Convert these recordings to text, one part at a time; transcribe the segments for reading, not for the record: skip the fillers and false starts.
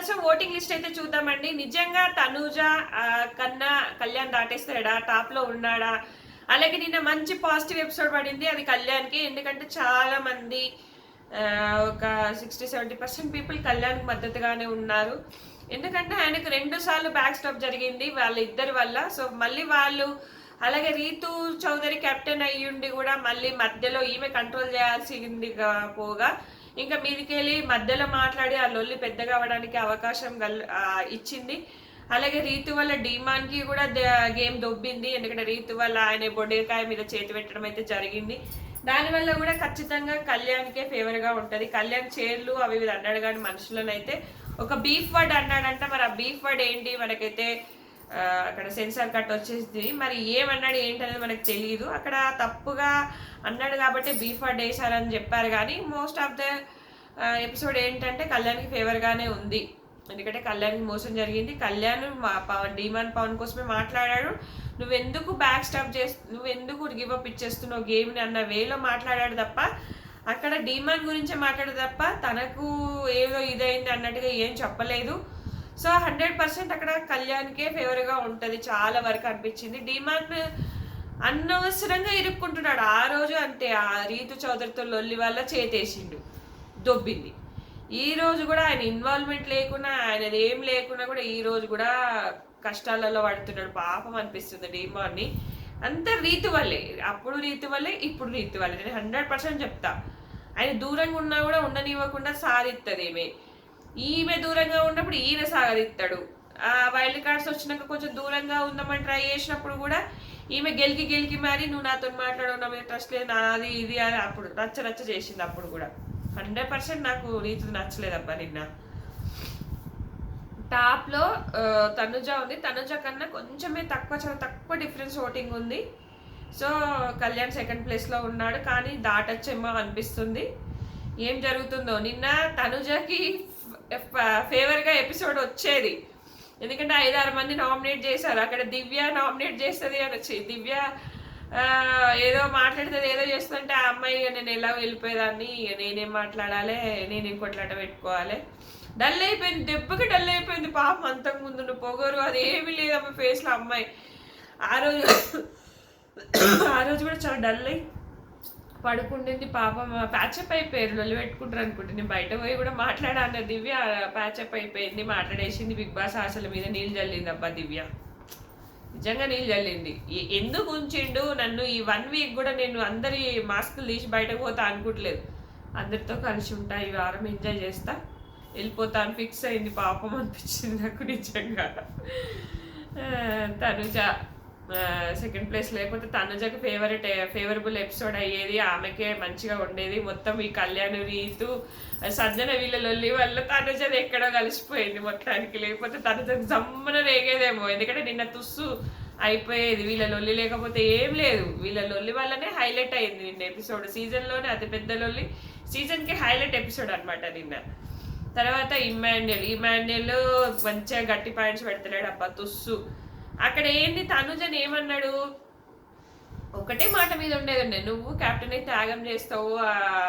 So voting list అయితే చూద్దామండి. నిజంగా తనూజ కన్నా కళ్యాణ్ దాటేస్తాడా? టాప్‌లో ఉన్నాడా? అలాగే నిన్న మంచి పాజిటివ్ ఎపిసోడ్ పడింది. అది కళ్యాణ్‌కి. ఎందుకంటే చాలా మంది ఒక 60-70% పీపుల్ కళ్యాణ్‌కి మద్దతుగానే ఉన్నారు. ఎందుకంటే ఆయనకు 2 సార్లు బ్యాక్ స్టాప్ జరిగింది వాళ్ళిద్దరి వల్ల. సో మళ్ళీ వాళ్ళు అలాగే రీతూ చౌదరి కెప్టెన్ అయ్యుండి కూడా మళ్ళీ మధ్యలో ఈమె కంట్రోల్ చేయాల్సిందిగా పోగా ఇంకా మీదికెళ్ళి మధ్యలో మాట్లాడి ఆ లొల్లి పెద్దగా అవ్వడానికి అవకాశం ఇచ్చింది. అలాగే రీతు వల్ల డీమాన్ కి కూడా గేమ్ దొబ్బింది. ఎందుకంటే రీతు వల్ల ఆయన బొడ్డేకాయ మీద చేతి పెట్టడం అయితే జరిగింది. దానివల్ల కూడా ఖచ్చితంగా కళ్యాణ్కే ఫేవర్ గా ఉంటది. కళ్యాణ్ చైర్లు అవి అన్నాడు కానీ మనుషులనైతే ఒక బీఫ్ వర్డ్ అన్నాడంట. మరి ఆ బీఫ్ వర్డ్ ఏంటి మనకైతే అక్కడ సెన్సార్ కట్ వచ్చేసింది. మరి ఏమన్నాడు ఏంటనేది మనకు తెలియదు. అక్కడ తప్పుగా అన్నాడు కాబట్టి బీఫ్ వర్డ్ వేసారని చెప్పారు. కానీ మోస్ట్ ఆఫ్ ద ఎపిసోడ్ ఏంటంటే కళ్యాణ్కి ఫేవర్గానే ఉంది. ఎందుకంటే కళ్యాణ్కి మోసం జరిగింది. కళ్యాణ్ డీమాన్ పవన్ కోసమే మాట్లాడాడు. నువ్వెందుకు బ్యాక్ స్టాప్ నువ్వెందుకు గివప్ ఇచ్చేస్తున్నావు గేమ్ని అన్న వేలో మాట్లాడాడు తప్ప అక్కడ డీమాన్ గురించే మాట్లాడాడు తప్ప తనకు ఏదో ఇదైంది అన్నట్టుగా ఏం చెప్పలేదు. సో 100% అక్కడ కళ్యాణ్కే ఫేవర్గా ఉంటుంది చాలా వరకు అనిపించింది. డీమాన్ అనవసరంగా ఇరుక్కుంటున్నాడు. ఆ రోజు అంతే ఆ రీతు చౌదరితో లొల్లి వల్ల చేతేసిండు, దొబ్బింది. ఈ రోజు కూడా ఆయన ఇన్వాల్వ్మెంట్ లేకున్నా ఆయనది ఏం లేకున్నా కూడా ఈ రోజు కూడా కష్టాలలో పడుతున్నాడు. పాపం అనిపిస్తుంది డీమాన్ని. అంత రీతు వల్లే, అప్పుడు రీతు వల్లే ఇప్పుడు రీతు వల్లే. నేను 100% చెప్తా. ఆయన దూరంగా ఉన్నా కూడా ఉండనివ్వకుండా సాధిస్తుంది ఈమె దూరంగా ఉన్నప్పుడు ఈయన సాగదిస్తాడు. ఆ వైల్డ్ కార్డ్స్ వచ్చినాక కొంచెం దూరంగా ఉందామని ట్రై చేసినప్పుడు కూడా ఈమె గెలికి మరి నువ్వు నాతో మాట్లాడవు, నా మీద ట్రస్ట్ లేదు, నాది ఇది అని అప్పుడు రచ్చ చేసింది. అప్పుడు కూడా 100% నాకు రీతి నచ్చలేదబ్బా. నిన్న టాప్లో తనుజ ఉంది. తనుజ కన్నా కొంచెమే చాలా తక్కువ డిఫరెన్స్ ఓటింగ్ ఉంది. సో కళ్యాణ్ సెకండ్ ప్లేస్లో ఉన్నాడు. కానీ దాటచ్చేమో అనిపిస్తుంది. ఏం జరుగుతుందో. నిన్న తనుజకి ఫేవర్గా ఎపిసోడ్ వచ్చేది. ఎందుకంటే 5-6 మంది నామినేట్ చేశారు. అక్కడ దివ్య నామినేట్ చేస్తుంది అని వచ్చి దివ్య ఏదో మాట్లాడుతుంది, ఏదో చేస్తుంటే ఆ అమ్మాయి నేను ఎలా వెళ్ళిపోయేదాన్ని, నేనేం మాట్లాడాలి, నేనేం కొట్లాట పెట్టుకోవాలి. డల్ అయిపోయింది, దెబ్బకి డల్ అయిపోయింది పాపం. అంతకు ముందు పొగరు అది ఏమీ లేదు అమ్మాయి ఫేస్లో. అమ్మాయి ఆ రోజు కూడా చాలా డల్ అయి పడుకుండింది పాపం. ప్యాచప్ అయిపోయారు, లొల్లి పెట్టుకుంటారు అనుకుంటే. నేను బయట పోయి కూడా మాట్లాడాను. దివ్య ప్యాచప్ అయిపోయింది, మాట్లాడేసింది. బిగ్ బాస్ ఆశల మీద నీళ్ళు జల్లింది అబ్బా దివ్య. నిజంగా నీళ్ళు జల్లింది. ఎందుకు ఉంచిండు నన్ను ఈ 1 వీక్ కూడా? నేను అందరి మాస్కులు తీసి బయటకు పోతా అనుకోవట్లేదు. అందరితో కలిసి ఉంటా, ఈ వారం ఎంజాయ్ చేస్తా, వెళ్ళిపోతా అని ఫిక్స్ అయింది. పాపం అనిపించింది నాకు నిజంగా. తనుజ సెకండ్ ప్లేస్ లేకపోతే తనుజకు ఫేవరబుల్ ఎపిసోడ్ అయ్యేది, ఆమెకే మంచిగా ఉండేది. మొత్తం ఈ కళ్యాణ్ రీతు సంజన వీళ్ళ లొల్లి వల్ల తనుజది ఎక్కడో కలిసిపోయింది మొత్తానికి. లేకపోతే తనుజకు జమ్మన రేగేదేమో. ఎందుకంటే నిన్న తుస్సు అయిపోయేది. వీళ్ళ లొల్లి లేకపోతే ఏం లేదు. వీళ్ళ లొల్లి వల్లనే హైలైట్ అయింది నిన్న ఎపిసోడ్. సీజన్లోనే అతి పెద్ద లొల్లి, సీజన్కి హైలైట్ ఎపిసోడ్ అనమాట నిన్న. తర్వాత ఇమాన్యుయల్ మంచిగా గట్టి పాయింట్స్ పెడతలేడు అబ్బా తుస్సు. అక్కడ ఏంది తనుజని ఏమన్నాడు, ఒకటే మాట మీద ఉండేదండి, నువ్వు కెప్టెన్ అయితే త్యాగం చేస్తావు,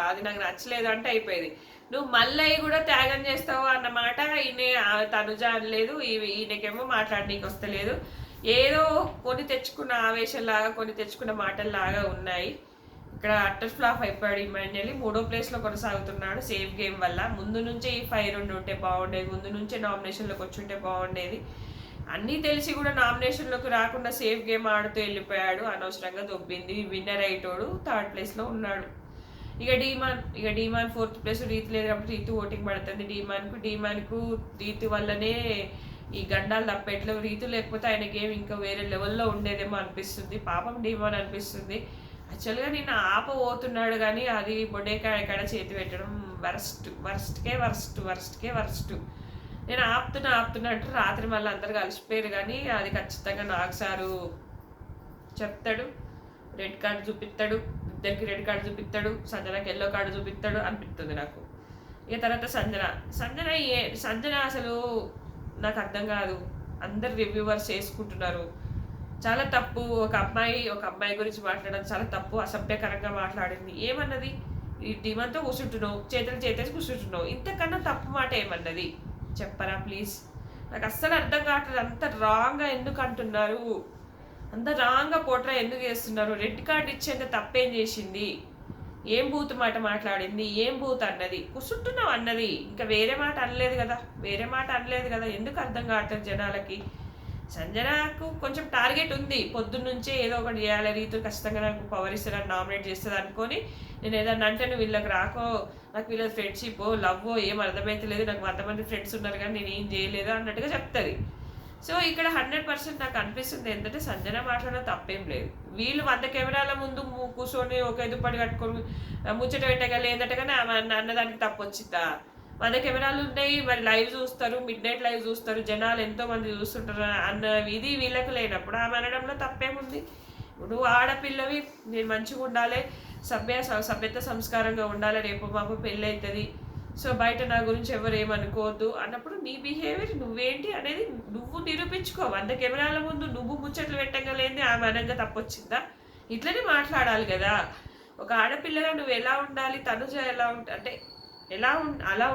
అది నాకు నచ్చలేదు అంటే అయిపోయేది. నువ్వు మళ్ళీ కూడా త్యాగం చేస్తావు అన్నమాట తనుజ అనలేదు. ఈయనకేమో మాట్లాడనీకి వస్తలేదు. ఏదో కొన్ని తెచ్చుకున్న ఆవేశంలాగా, కొన్ని తెచ్చుకున్న మాటల్లాగా ఉన్నాయి. ఇక్కడ అట్టర్ ఫ్లాప్ అయిపోయాడు ఇమాన్యుయల్. 3వ ప్లేస్లో కొనసాగుతున్నాడు సేఫ్ గేమ్ వల్ల. ముందు నుంచే ఈ 5 ఉంటే బాగుండేది, ముందు నుంచే నామినేషన్లోకి వచ్చి ఉంటే బాగుండేది. అన్నీ తెలిసి కూడా నామినేషన్లోకి రాకుండా సేఫ్ గేమ్ ఆడుతూ వెళ్ళిపోయాడు. అనవసరంగా దొబ్బింది. విన్నర్ అయ్యేటోడు 3rd ప్లేస్లో ఉన్నాడు. ఇక డీమాన్ 4th ప్లేస్. రీతి లేదు కాబట్టి రీతు ఓటింగ్ పడుతుంది డీమాన్కు రీతు వల్లనే ఈ గండాలు తప్పేట్లు. రీతు లేకపోతే ఆయన గేమ్ ఇంకా వేరే లెవెల్లో ఉండేదేమో అనిపిస్తుంది. పాపం డీమాన్ అనిపిస్తుంది. యాక్చువల్గా నేను ఆపబోతున్నాడు కానీ అది బొడ్డేకాయ ఎక్కడ చేతి పెట్టడం వర్స్ట్కే వర్స్ట్. నేను ఆపుతున్నా అంటే రాత్రి మళ్ళీ అందరు కలిసిపోయారు. కానీ అది ఖచ్చితంగా నాకు సారు చెప్తాడు, రెడ్ కార్డు చూపిస్తాడు, ఇద్దరికి రెడ్ కార్డు చూపిస్తాడు, సంజనకి ఎల్లో కార్డు చూపిస్తాడు అనిపిస్తుంది నాకు. ఇక తర్వాత సంజన అసలు నాకు అర్థం కాదు. అందరు రివ్యూవర్స్ చేసుకుంటున్నారు, చాలా తప్పు. ఒక అమ్మాయి గురించి మాట్లాడడం చాలా తప్పు, అసభ్యకరంగా మాట్లాడింది. ఏమన్నది? ఈ టీమంతా కూర్చుంటున్నావు, చేతులు చేతేసి కూర్చుంటున్నావు, ఇంతకన్నా తప్పు మాట ఏమన్నది? చెప్పరా ప్లీజ్? నాకు అస్సలు అర్థం కావట్లేదు. అంత రాంగ్గా ఎందుకు అంటున్నారు, అంత రాంగ్గా పోట్రా ఎందుకు చేస్తున్నారు? రెడ్ కార్డ్ ఇచ్చేంత తప్పేం చేసింది? ఏం బూత్ మాట మాట్లాడింది? ఏం బూత్ అన్నది? కుసుంటున్నావు అన్నది, ఇంకా వేరే మాట అనలేదు కదా, వేరే మాట అనలేదు కదా. ఎందుకు అర్థం కావట్లేదు జనాలకి? సంజనకు కొంచెం టార్గెట్ ఉంది, పొద్దున్నుంచే ఏదో ఒకటి చేయాలి, రీతులు ఖచ్చితంగా నాకు పవర్ ఇస్తారని నామినేట్ చేస్తుంది అనుకొని నేను ఏదన్నా అంటే నువ్వు వీళ్ళకి రాకో, నాకు వీళ్ళ ఫ్రెండ్షిప్ లవ్ ఏం అర్థమైతలేదు, నాకు 100 మంది ఫ్రెండ్స్ ఉన్నారు కానీ నేను ఏం చేయలేదు అన్నట్టుగా చెప్తుంది. సో ఇక్కడ 100% నాకు అనిపిస్తుంది ఏంటంటే సంజన మాట్లాడడం తప్పేం లేదు. వీళ్ళు 100 కెమెరాల ముందు కూర్చొని ఒక ఎదుపడి కట్టుకొని ముచ్చట పెట్టగలి ఏంటంటే కానీ అన్నదానికి తప్పు వచ్చిందా? 100 కెమెరాలు ఉన్నాయి, మరి లైవ్ చూస్తారు, మిడ్ నైట్ లైవ్ చూస్తారు, జనాలు ఎంతో మంది చూస్తుంటారు అన్న ఇది వీళ్ళకి లేనప్పుడు ఆమె అనడంలో తప్పేముంది? నువ్వు ఆడపిల్లవి, నేను మంచిగా ఉండాలి, సభ్యత సంస్కారంగా ఉండాలి, రేపు మాకు పెళ్ళి అవుతుంది, సో బయట నా గురించి ఎవరు ఏమనుకోవద్దు అన్నప్పుడు నీ బిహేవియర్ నువ్వేంటి అనేది నువ్వు నిరూపించుకో. 100 కెమెరాల ముందు నువ్వు ముచ్చట్లు పెట్టగలేంది ఆమె అనంగా తప్పొచ్చిందా? ఇట్లనే మాట్లాడాలి కదా. ఒక ఆడపిల్లగా నువ్వు ఎలా ఉండాలి, తనుజ ఎలా అంటే అలా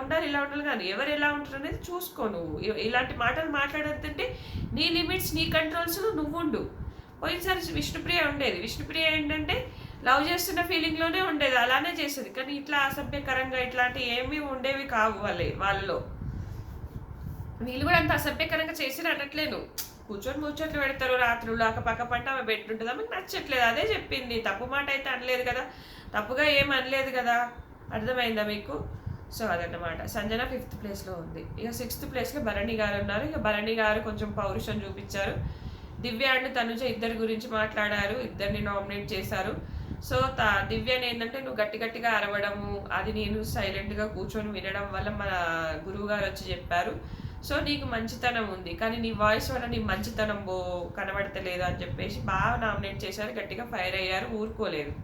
ఉండాలి, ఇలా ఉండాలి, కానీ ఎవరు ఎలా ఉంటారు అనేది చూసుకో. నువ్వు ఇలాంటి మాటలు మాట్లాడద్దంటే నీ లిమిట్స్, నీ కంట్రోల్స్ నువ్వు ఉండు. పోయినసారి విష్ణుప్రియ ఉండేది, విష్ణుప్రియ ఏంటంటే లవ్ చేస్తున్న ఫీలింగ్లోనే ఉండేది, అలానే చేసేది, కానీ ఇట్లా అసభ్యకరంగా ఇట్లాంటి ఏమీ ఉండేవి కావు వాళ్ళలో. వీళ్ళు కూడా అంత అసభ్యకరంగా చేసి అనట్లేదు, కూర్చొని ముచ్చట్లు పెడతారు రాత్రులు, పక్క పంట ఆమె పెట్టుంటుంది, ఆమెకు నచ్చట్లేదు, అదే చెప్పింది. తప్పు మాట అయితే అనలేదు కదా, తప్పుగా ఏం అనలేదు కదా, అర్థమైందా మీకు? సో అదన్నమాట. సంజన 5th ప్లేస్లో ఉంది. ఇక 6th ప్లేస్లో భరణి గారు ఉన్నారు. ఇక భరణి గారు కొంచెం పౌరుషం చూపించారు. దివ్య అండ్ తనుజ ఇద్దరి గురించి మాట్లాడారు, ఇద్దరిని నామినేట్ చేశారు. సో దివ్యని ఏంటంటే నువ్వు గట్టిగా అరవడము, అది నేను సైలెంట్గా కూర్చొని వినడం వల్ల మన గురువు గారు వచ్చి చెప్పారు, సో నీకు మంచితనం ఉంది, కానీ నీ వాయిస్ వల్ల నీ మంచితనం కనబడతలేదు అని చెప్పేసి బాగా నామినేట్ చేశారు, గట్టిగా ఫైర్ అయ్యారు, ఊరుకోలేదు.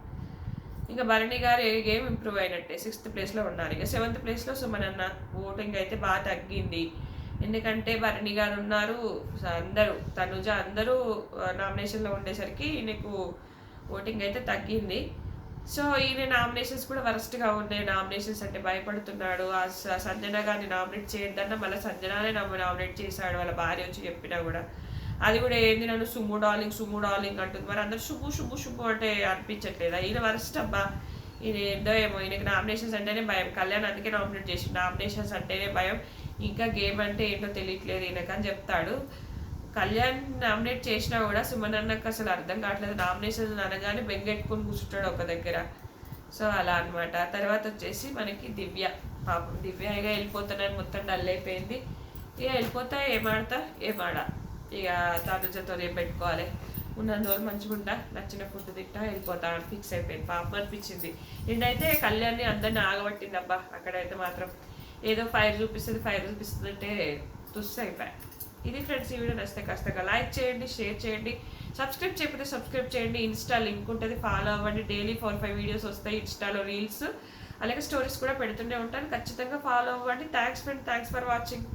ఇంకా భరణి గారు గేమ్ ఇంప్రూవ్ అయినట్టే, 6th ప్లేస్లో ఉన్నారు. ఇక 7th ప్లేస్లో సుమనన్న. ఓటింగ్ అయితే బాగా తగ్గింది, ఎందుకంటే భరణి గారు ఉన్నారు, అందరూ తనుజ అందరూ నామినేషన్లో ఉండేసరికి నీకు ఓటింగ్ అయితే తగ్గింది. సో ఈయన నామినేషన్స్ కూడా వరస్ట్గా ఉన్నాయి. నామినేషన్స్ అంటే భయపడుతున్నాడు. ఆ సంజన గారిని నామినేట్ చేయొద్దన్న మళ్ళీ సంజనానే నామినేట్ చేశాడు, వాళ్ళ భార్య వచ్చి చెప్పినా కూడా. అది కూడా ఏంది, నన్ను సుమ్ము డార్లింగ్ అంటుంది. మరి అందరు శుభు అంటే అనిపించట్లేదా? ఈయన వరస్ట్ అబ్బా, ఈయన ఏందో ఏమో, ఈయనకి నామినేషన్స్ అంటేనే భయం. కళ్యాణ్ అందుకే నామినేట్ చేసి, నామినేషన్స్ అంటేనే భయం, ఇంకా గేమ్ అంటే ఏంటో తెలియట్లేదు ఈయనకని చెప్తాడు. కళ్యాణ్ నామినేట్ చేసినా కూడా సుమన్ అన్నకు అసలు అర్థం కావట్లేదు, నామినేషన్ అనగానే బెంగెట్టుకుని కూర్చుంటాడు ఒక దగ్గర. సో అలా అనమాట. తర్వాత వచ్చేసి మనకి దివ్య. పాపం దివ్య ఇక వెళ్ళిపోతానని మొత్తం డల్ అయిపోయింది. ఇక వెళ్ళిపోతా ఏమాడా ఇక తాతతో రేపు పెట్టుకోవాలి, ఉన్న రోజులు మంచిగా ఉంటా, నచ్చిన ఫుడ్ తింటా, వెళ్ళిపోతా అని ఫిక్స్ అయిపోయింది. పాపం అనిపించింది. నిన్నైతే కళ్యాణ్ని అందరిని ఆగబట్టింది అబ్బా. అక్కడైతే మాత్రం ఏదో ఫైర్ చూపిస్తుంది అంటే తుస్సు అయిపోయా. ఇది ఫ్రెండ్స్, ఈ వీడియో నచ్చితే కాస్త లైక్ చేయండి, షేర్ చేయండి, సబ్స్క్రైబ్ చేయకపోతే సబ్స్క్రైబ్ చేయండి. ఇన్స్టా లింక్ ఉంటుంది, ఫాలో అవ్వండి. డైలీ 4-5 వీడియోస్ వస్తాయి ఇన్స్టాలో, రీల్స్ అలాగే స్టోరీస్ కూడా పెడుతూనే ఉంటాను, ఖచ్చితంగా ఫాలో అవ్వండి. Thanks for watching.